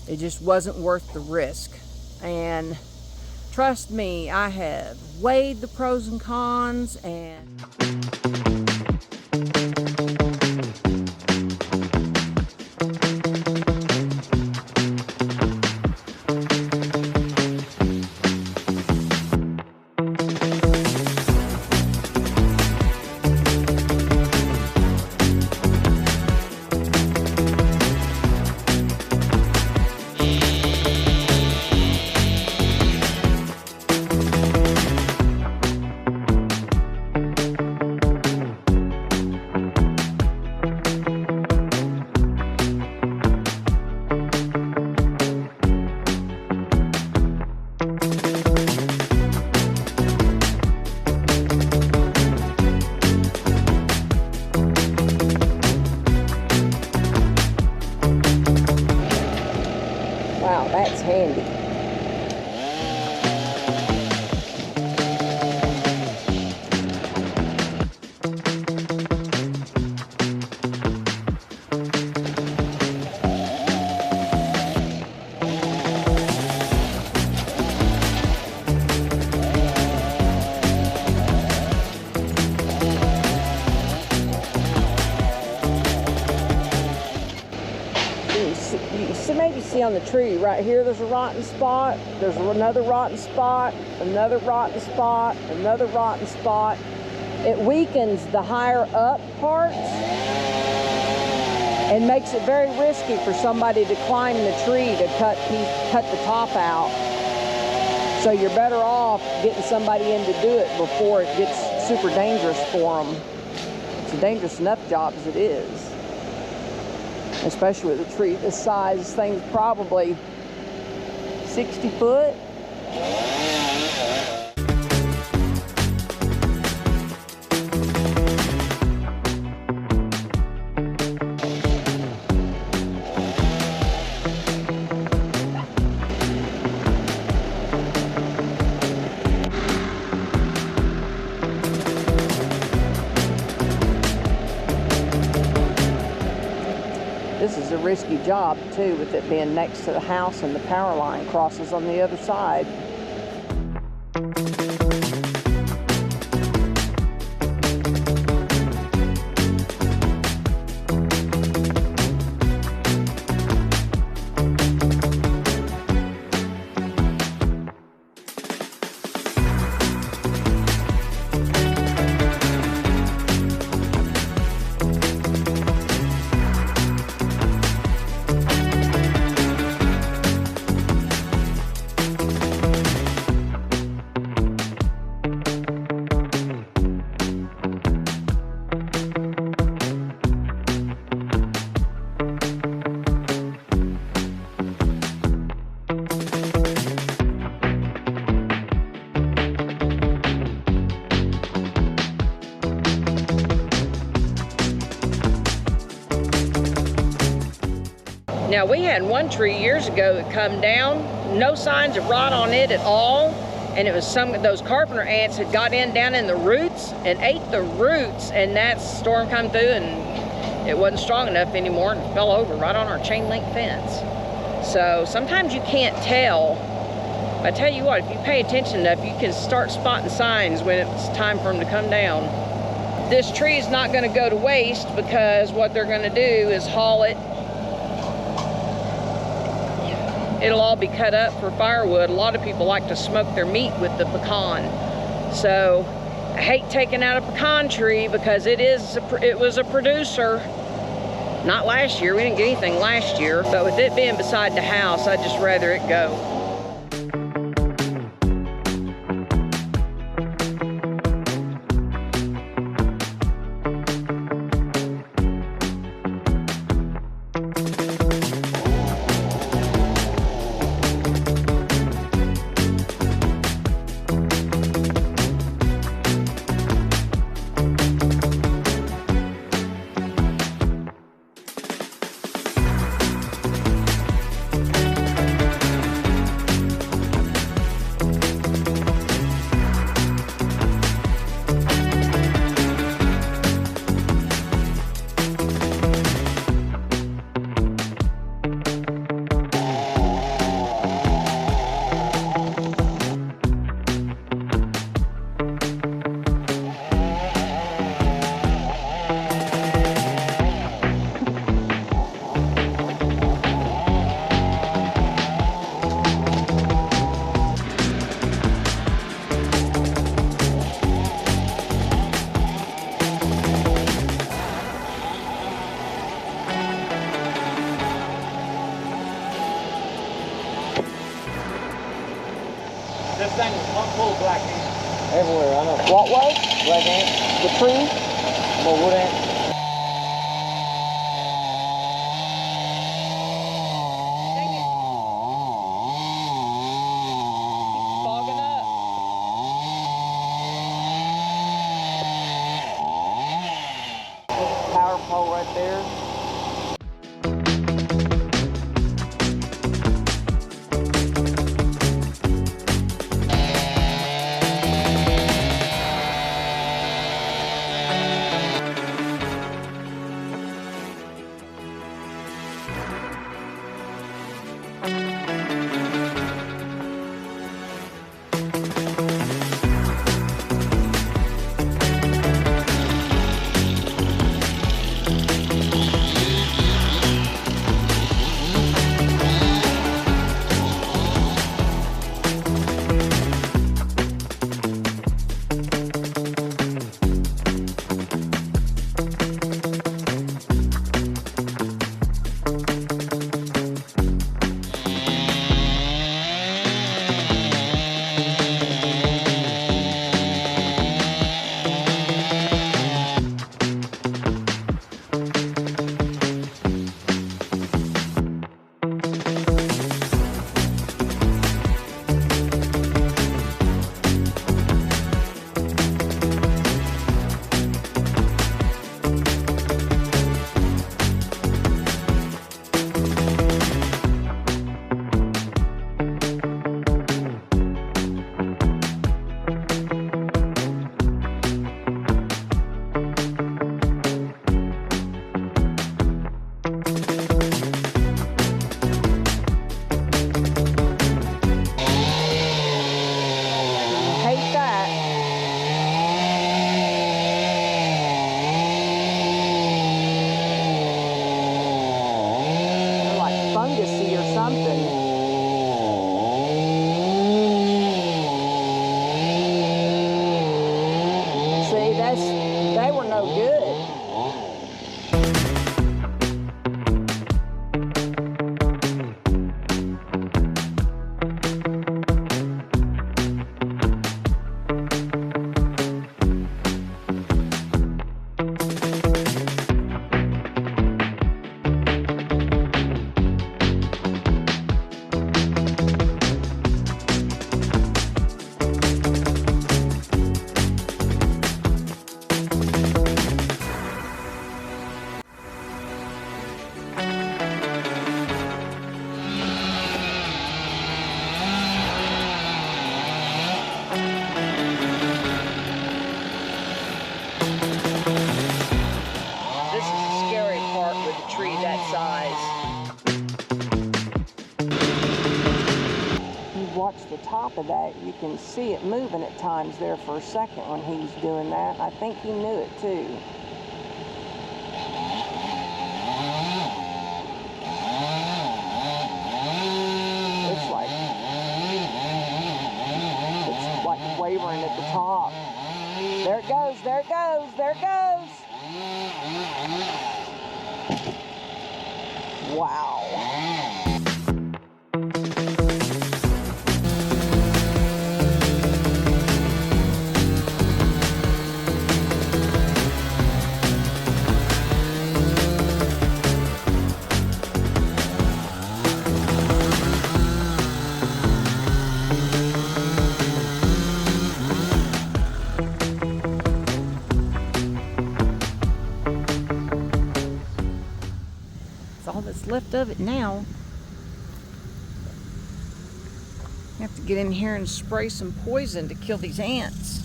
It just wasn't worth the risk. And trust me, I have weighed the pros and cons, and wow, that's handy. You can maybe see on the tree right here, there's a rotten spot. There's another rotten spot, another rotten spot, another rotten spot. It weakens the higher up parts and makes it very risky for somebody to climb the tree to cut the top out. So you're better off getting somebody in to do it before it gets super dangerous for them. It's a dangerous enough job as it is. Especially with a tree this size. This thing's probably 60 foot. This is a risky job too, with it being next to the house and the power line crosses on the other side. Now, we had one tree years ago that come down, no signs of rot on it at all, and it was those carpenter ants had got down in the roots and ate the roots, and that storm come through and it wasn't strong enough anymore and fell over right on our chain link fence. So sometimes you can't tell. I tell you what, if you pay attention enough, you can start spotting signs when it's time for them to come down. This tree is not going to go to waste, because what they're going to do is haul it. It'll all be cut up for firewood. A lot of people like to smoke their meat with the pecan. So I hate taking out a pecan tree, because it was a producer. Not last year, we didn't get anything last year, but with it being beside the house, I'd just rather it go. this thing was plumb full of black ants. Everywhere, I know. What was? Black ants. The tree? More wood ants. Dang it. Keeps fogging up. Power pole right there. Hate that. They're like fungusy or something. See, they were no good. This is the scary part with a tree that size. You watch the top of that, you can see it moving at times there for a second when he was doing that. I think he knew it too. It's like wavering at the top. There it goes, there it goes, there it goes. Wow. All that's left of it now. I have to get in here and spray some poison to kill these ants.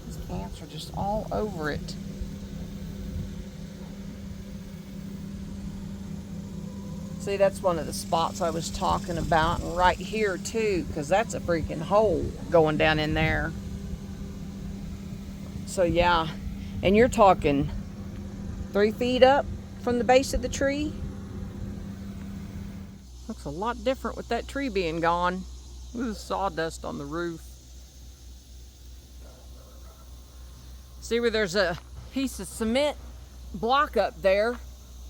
These ants are just all over it. See, that's one of the spots I was talking about, and right here too, because that's a freaking hole going down in there. So yeah. And you're talking 3 feet up from the base of the tree. Looks a lot different with that tree being gone. Look at the sawdust on the roof. See where there's a piece of cement block up there?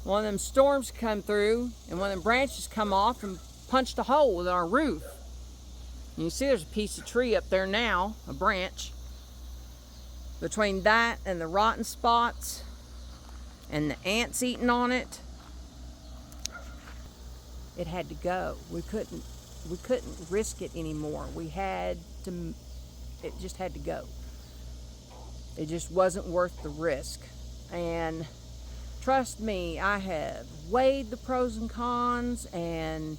One of them storms come through and one of them branches come off and punched a hole in our roof. You see there's a piece of tree up there now, a branch. Between that and the rotten spots and the ants eating on it, it had to go. We couldn't risk it anymore. It just had to go. It just wasn't worth the risk. And trust me, I have weighed the pros and cons, and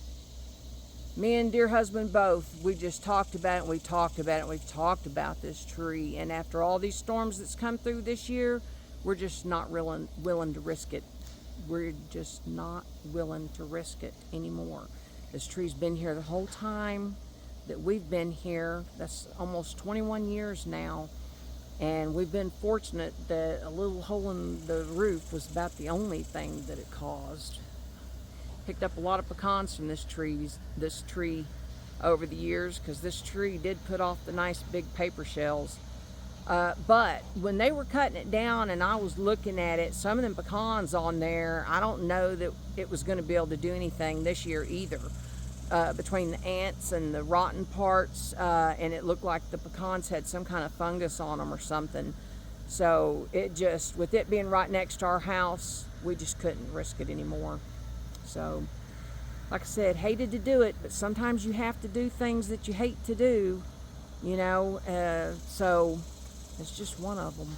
me and dear husband both, we just talked about it, we've talked about this tree. And after all these storms that's come through this year, we're just not willing to risk it. We're just not willing to risk it anymore. This tree's been here the whole time that we've been here. That's almost 21 years now. And we've been fortunate that a little hole in the roof was about the only thing that it caused. Picked up a lot of pecans from this tree over the years, because this tree did put off the nice big paper shells. But when they were cutting it down and I was looking at it, some of them pecans on there, I don't know that it was going to be able to do anything this year either. Between the ants and the rotten parts, and it looked like the pecans had some kind of fungus on them or something. So with it being right next to our house, we just couldn't risk it anymore. So, like I said, hated to do it, but sometimes you have to do things that you hate to do, you know, so it's just one of them.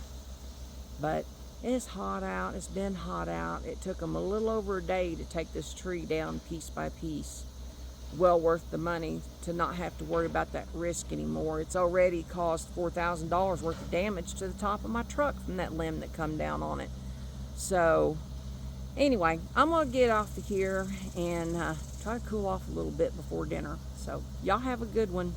But it's hot out. It's been hot out. It took them a little over a day to take this tree down piece by piece. Well worth the money to not have to worry about that risk anymore. It's already caused $4,000 worth of damage to the top of my truck from that limb that come down on it. So anyway, I'm gonna get off of here and try to cool off a little bit before dinner. So y'all have a good one.